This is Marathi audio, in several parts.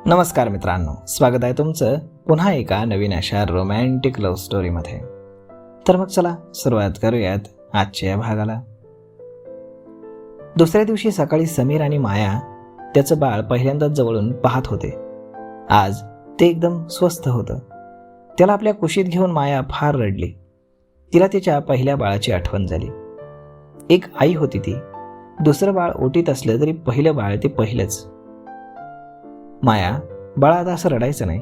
नमस्कार मित्रांनो, स्वागत आहे तुमचं पुन्हा एका नवीन अशा रोमॅन्टिक लव्ह स्टोरीमध्ये. तर मग चला सुरुवात करूयात आजच्या या भागाला. दुसऱ्या दिवशी सकाळी समीर आणि माया त्याचं बाळ पहिल्यांदाच जवळून पाहत होते. आज ते एकदम स्वस्थ होतं. त्याला आपल्या कुशीत घेऊन माया फार रडली. तिला तिच्या पहिल्या बाळाची आठवण झाली. एक आई होती ती. दुसरं बाळ ओटीत असलं तरी पहिलं बाळ ते पहिलंच. माया, बाळा आता असं रडायचं नाही.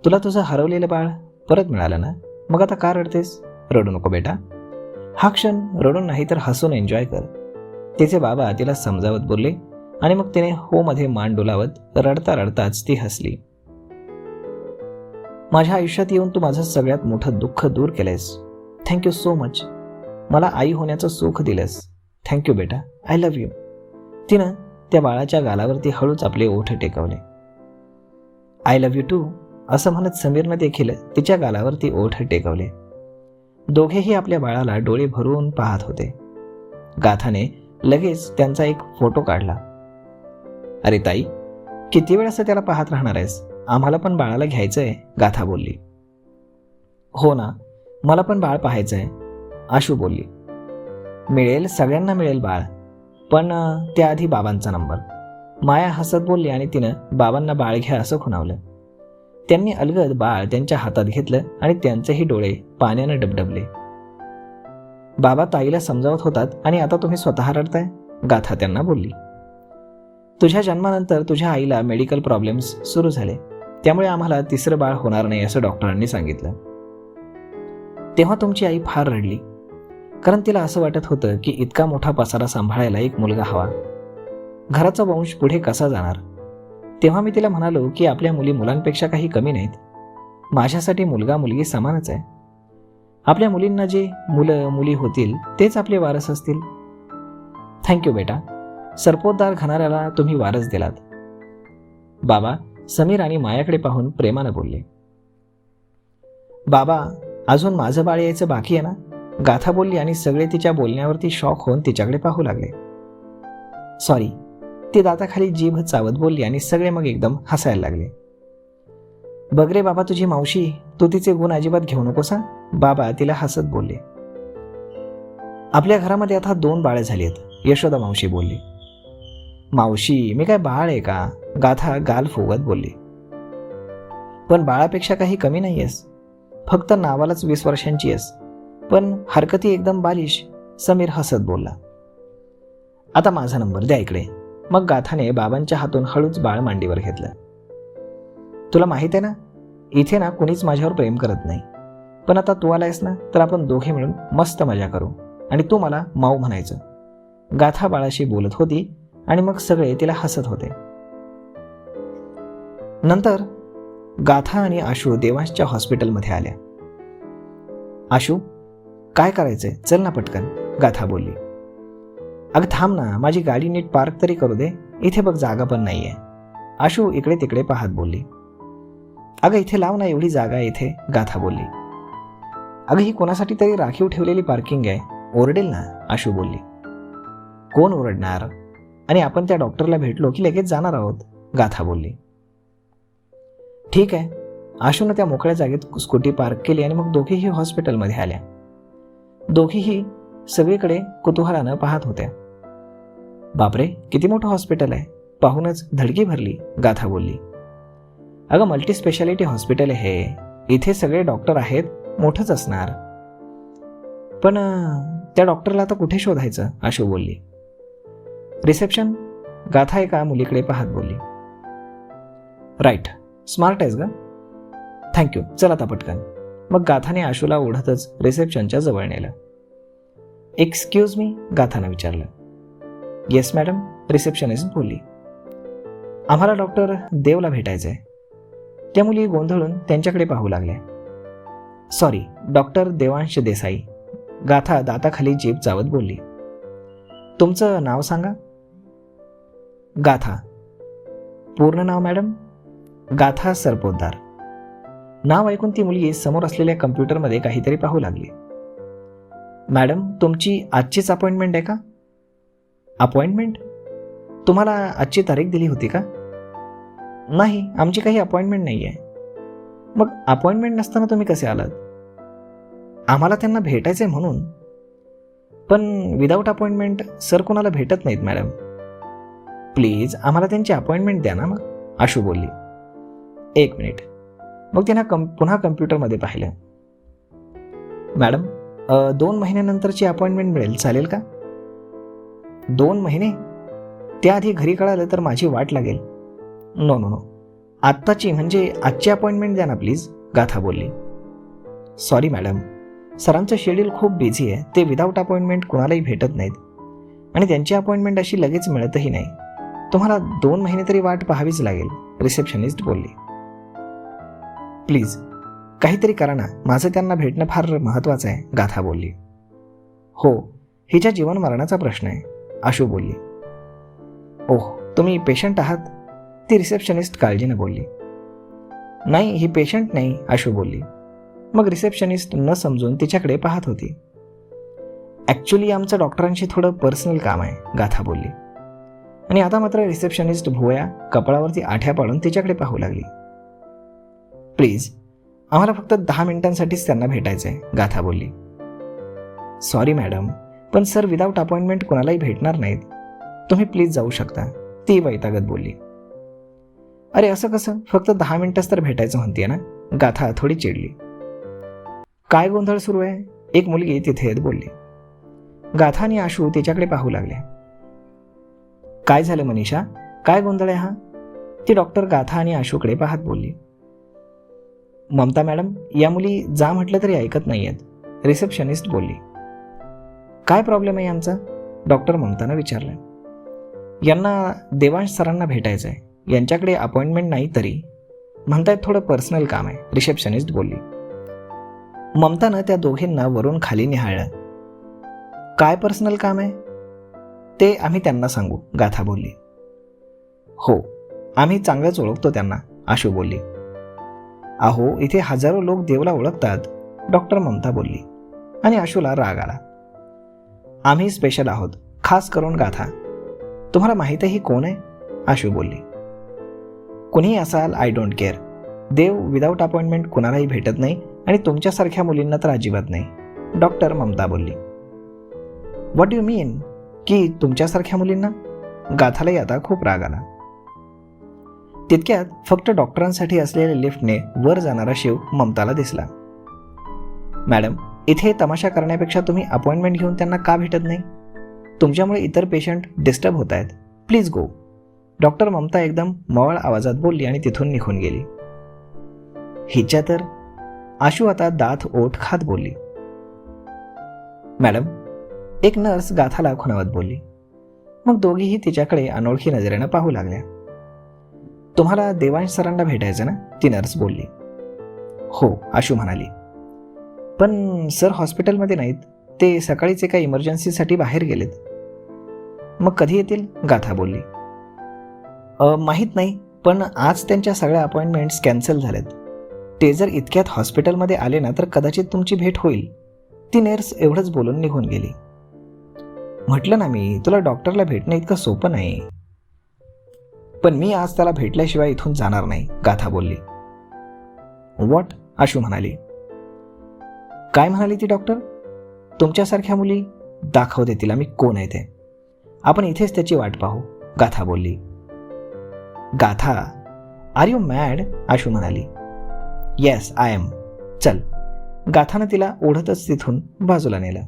तुला तुझं हरवलेलं बाळ परत मिळालं ना, मग आता का रडतेस? रडू नको बेटा. हा क्षण रडून नाही तर हसून एन्जॉय कर. तिचे बाबा तिला समजावत बोलले आणि मग तिने हो मध्ये मान डोलावत रडता रडताच ती हसली. माझ्या आयुष्यात येऊन तू माझं सगळ्यात मोठं दुःख दूर केलंयस. Thank you so much. मला आई होण्याचं सुख दिलंस. थँक्यू बेटा. I love you. तिनं त्या बाळाच्या गालावरती हळूच आपले ओठ टेकवले. आय लव्ह यू टू असं म्हणत समीरनं देखील तिच्या गालावरती ओठ टेकवले. दोघेही आपल्या बाळाला डोळे भरून पाहत होते. गाथाने लगेच त्यांचा एक फोटो काढला. अरे ताई, किती वेळ असं त्याला पाहत राहणार आहेस? आम्हाला पण बाळाला घ्यायचंय, गाथा बोलली. हो ना, मला पण बाळ पाहायचंय, आशू बोलली. मिळेल, सगळ्यांना मिळेल बाळ, पण त्याआधी बाबांचा नंबर, माया हसत बोलली आणि तिनं बाबांना बाळ घ्या असं खुणावलं. त्यांनी अलगद बाळ त्यांच्या हातात घेतलं आणि त्यांचेही डोळे पाण्यानं डबडबले. बाबा ताईला समजावत होतात आणि आता तुम्ही स्वतः रडताय, गाथा त्यांना बोलली. तुझ्या जन्मानंतर तुझ्या आईला मेडिकल प्रॉब्लेम्स सुरू झाले, त्यामुळे आम्हाला तिसरं बाळ होणार नाही असं डॉक्टरांनी सांगितलं. तेव्हा तुमची आई फार रडली, कारण तिला असं वाटत होतं की इतका मोठा पसारा सांभाळायला एक मुलगा हवा. घराचा वंश पुढे कसा जाणार? तेव्हा मी तिला म्हणालो की आपल्या मुली मुलांपेक्षा काही कमी नाहीत. माझ्यासाठी मुलगा मुलगी समानच आहे. आपल्या मुलींना जे मुलं मुली होतील तेच आपले वारस असतील. थँक्यू बेटा. सरपोतदार घराण्याला तुम्ही वारस दिलात. बाबा समीर आणि मायाकडे पाहून प्रेमानं बोलले. बाबा, अजून माझं बाळ यायचं बाकी आहे ना, गाथा बोलली आणि सगळे तिच्या बोलण्यावरती शॉक होऊन तिच्याकडे पाहू लागले. सॉरी, ती दाताखाली जीभ चावत बोलली आणि सगळे मग एकदम हसायला लागले. बघ रे बाबा तुझी मावशी, तू तिचे गुण अजिबात घेऊ नकोस. बाबा तिला हसत बोलले. आपल्या घरामध्ये आता 2 बाळे झाली आहेत, यशोदा मावशी बोलली. मावशी, मी काय बाळ आहे का? गाथा गाल फुगत बोलली. पण बाळापेक्षा काही कमी नाहीयेस, फक्त नावालाच 20 वर्षांची आहेस, पण हरकती एकदम बालिश, समीर हसत बोलला. आता माझा नंबर द्या इकडे. मग गाथाने बाबांच्या हातून हळूच बाळ मांडीवर घेतलं. तुला माहित आहे ना, इथे ना कुणीच माझ्यावर प्रेम करत नाही, पण आता तू आलायस ना, तर आपण दोघे मिळून मस्त मजा करू आणि तू मला माऊ म्हणायचं. गाथा बाळाशी बोलत होती आणि मग सगळे तिला हसत होते. नंतर गाथा आणि आशू देवांशच्या हॉस्पिटलमध्ये आल्या. आशू, काय करायचंय? चल ना पटकन, गाथा बोलली. अगं थांब ना, माझी गाडी नीट पार्क तरी करू दे, इथे बघ जागा पण नाहीये, आशू इकडे तिकडे पाहत बोलली. अगं इथे लाव ना, एवढी जागा आहे इथे, गाथा बोलली. अगं ही कोणासाठी तरी राखीव ठेवलेली पार्किंग आहे, ओरडेल ना, आशू बोलली. कोण ओरडणार? आणि आपण त्या डॉक्टरला भेटलो की लगेच जाणार आहोत, गाथा बोलली. ठीक आहे. आशूनं त्या मोकळ्या जागेत स्कूटी पार्क केली आणि मग दोघीही हॉस्पिटलमध्ये आल्या. दोघीही सगळीकडे कुतूहलानं पाहत होत्या. बापरे, किती मोठं हॉस्पिटल आहे, पाहूनच धडकी भरली, गाथा बोलली. अगं मल्टी स्पेशालिटी हॉस्पिटल आहे, इथे सगळे डॉक्टर आहेत, मोठंच असणार. पण त्या डॉक्टरला आता कुठे शोधायचं, आशू बोलली. रिसेप्शन, गाथा एका मुलीकडे पाहत बोलली. राईट, स्मार्ट आहेस ग. थँक्यू, चल आता पटकन. मग गाथाने आशूला ओढतच रिसेप्शनच्या जवळ नेलं. एक्सक्यूज मी, गाथानं विचारलं. येस मॅडम, रिसेप्शनिस्ट बोलली. आम्हाला डॉक्टर देवला भेटायचंय. त्या मुली गोंधळून त्यांच्याकडे पाहू लागल्या. सॉरी, डॉक्टर देवांश देसाई, गाथा दाताखाली जीभ चावत बोलली. तुमचं नाव सांगा. गाथा. पूर्ण नाव मॅडम? गाथा सरपोतदार. नाव ऐकून ती मुलगी समोर असलेल्या कम्प्युटरमध्ये काहीतरी पाहू लागली. मॅडम, तुमची आजचीच अपॉइंटमेंट आहे का? अपॉइंटमेंट? तुम्हाला आजची तारीख दिली होती का? नाही, आमची काही अपॉइंटमेंट नाही आहे. मग अपॉइंटमेंट नसताना तुम्ही कसे आलात? आम्हाला त्यांना भेटायचं आहे म्हणून. पण विदाऊट अपॉइंटमेंट सर कोणाला भेटत नाहीत मॅडम. प्लीज आम्हाला त्यांची अपॉइंटमेंट द्या ना. मग आशू बोलली. 1 मिनिट. मग तिनं पुन्हा कम्प्युटरमध्ये पाहिलं. मॅडम 2 महिन्यानंतरची अपॉइंटमेंट मिळेल, चालेल का? 2 महिने? त्याआधी घरी कळालं तर माझी वाट लागेल. नो नो नो, आत्ताची म्हणजे आजची अपॉइंटमेंट द्या ना प्लीज, गाथा बोलली. सॉरी मॅडम, सरांचं शेड्यूल खूप बिझी आहे. ते विदाऊट अपॉइंटमेंट कुणालाही भेटत नाहीत आणि त्यांची अपॉइंटमेंट अशी लगेच मिळतही नाही. तुम्हाला 2 महिने तरी वाट पाहावीच लागेल, रिसेप्शनिस्ट बोलली. प्लीज काहीतरी करा ना, माझं त्यांना भेटणं फार महत्त्वाचं आहे, गाथा बोलली. हो, हिच्या जीवन मरणाचा प्रश्न आहे, आशू बोलली. ओह, तुम्ही पेशंट आहात? ती रिसेप्शनिस्ट काळजीने बोलली. नाही, ही पेशंट नाही, आशू बोलली. मग रिसेप्शनिस्ट न समजून तिच्याकडे पाहत होती. ॲक्च्युली आमचं डॉक्टरांशी थोडं पर्सनल काम आहे, गाथा बोलली. आणि आता मात्र रिसेप्शनिस्ट भुवया कपाळावरती आठ्या पाडून तिच्याकडे पाहू लागली. प्लीज आम्हाला फक्त 10 मिनिटांसाठीच त्यांना भेटायचं आहे, गाथा बोलली. सॉरी मॅडम, पण सर विदाऊट अपॉइंटमेंट कोणालाही भेटणार नाहीत. तुम्ही प्लीज जाऊ शकता, ती वैतागत बोलली. अरे असं कसं, फक्त 10 मिनिटच तर भेटायचं म्हणते ना, गाथा थोडी चिडली. काय गोंधळ सुरू आहे, एक मुलगी तिथे येत बोलली. गाथा आणि आशू तिच्याकडे पाहू लागले. काय झालं मनीषा, काय गोंधळ आहे हा? ती डॉक्टर गाथा आणि आशूकडे पाहत बोलली. ममता मॅडम, या मुली जा म्हटलं तरी ऐकत नाही आहेत, रिसेप्शनिस्ट बोलली. काय प्रॉब्लेम आहे यांचा, डॉक्टर ममतानं विचारलं. यांना देवांश सरांना भेटायचं आहे, यांच्याकडे अपॉइंटमेंट नाही तरी म्हणतायत थोडं पर्सनल काम आहे, रिसेप्शनिस्ट बोलली. ममतानं त्या दोघींना वरून खाली निहाळलं. काय पर्सनल काम आहे ते आम्ही त्यांना सांगू, गाथा बोलली. हो, आम्ही चांगलंच ओळखतो त्यांना, आशू बोलली. अहो, इथे हजारो लोक देवला ओळखतात, डॉक्टर ममता बोलली. आणि आशूला राग आला. आम्ही स्पेशल आहोत, खास करून गाथा. तुम्हाला माहीत आहे ही कोण आहे, आशू बोलली. कुणीही असाल, आय डोंट केअर. देव विदाऊट अपॉइंटमेंट कुणालाही भेटत नाही आणि तुमच्यासारख्या मुलींना तर अजिबात नाही, डॉक्टर ममता बोलली. व्हॉट डू यू मीन, की तुमच्यासारख्या मुलींना? गाथालाही आता खूप राग आला. तितक्यात फक्त डॉक्टरांसाठी असलेल्या लिफ्टने वर जाणारा शिव ममताला दिसला. मॅडम, इथे तमाशा करण्यापेक्षा तुम्ही अपॉइंटमेंट घेऊन त्यांना का भेटत नाही? तुमच्यामुळे इतर पेशंट डिस्टर्ब होत आहेत, प्लीज गो, डॉक्टर ममता एकदम मवाळ आवाजात बोलली आणि तिथून निघून गेली. हिच्या तर, आशू आता दात ओठ खात बोलली. मॅडम, एक नर्स गाथाला खुणावत बोलली. मग दोघीही तिच्याकडे अनोळखी नजरेनं पाहू लागल्या. तुम्हाला देवांश सरांना भेटायचं ना, ती नर्स बोलली. हो, आशू म्हणाली. पण सर हॉस्पिटलमध्ये नाहीत, ते सकाळीच एका इमर्जन्सीसाठी बाहेर गेलेत. मग कधी येतील, गाथा बोलली. माहीत नाही, पण आज त्यांच्या सगळ्या अपॉइंटमेंट्स कॅन्सल झाल्यात. ते जर इतक्यात हॉस्पिटलमध्ये आले ना तर कदाचित तुमची भेट होईल, ती नर्स एवढंच बोलून निघून गेली. म्हटलं ना मी तुला, डॉक्टरला भेटणं इतकं सोपं नाही. पण मी आज त्याला भेटल्याशिवाय इथून जाणार नाही, गाथा बोलली. व्हॉट, आशू म्हणाली. काय म्हणाली ती डॉक्टर? तुमच्यासारख्या मुली, दाखवते तिला मी कोण आहे ते. आपण इथेच त्याची वाट पाहू, गाथा बोलली. गाथा, आर यू मॅड, आशू म्हणाली. Yes I am. चल, गाथानं तिला ओढतच तिथून बाजूला नेलं.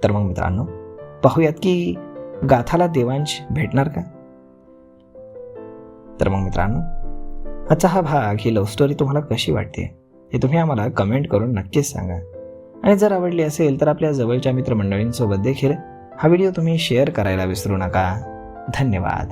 तर मग मित्रांनो, पाहूयात की गाथाला देवांश भेटणार का? तर मग मित्रांनो, आजचा हा भाग, ही लव्ह स्टोरी तुम्हाला कशी वाटते हे तुम्ही आम्हाला कमेंट करून नक्कीच सांगा. आणि जर आवडली असेल तर आपल्या जवळच्या मित्रमंडळींसोबत देखील हा व्हिडिओ तुम्ही शेअर करायला विसरू नका. धन्यवाद.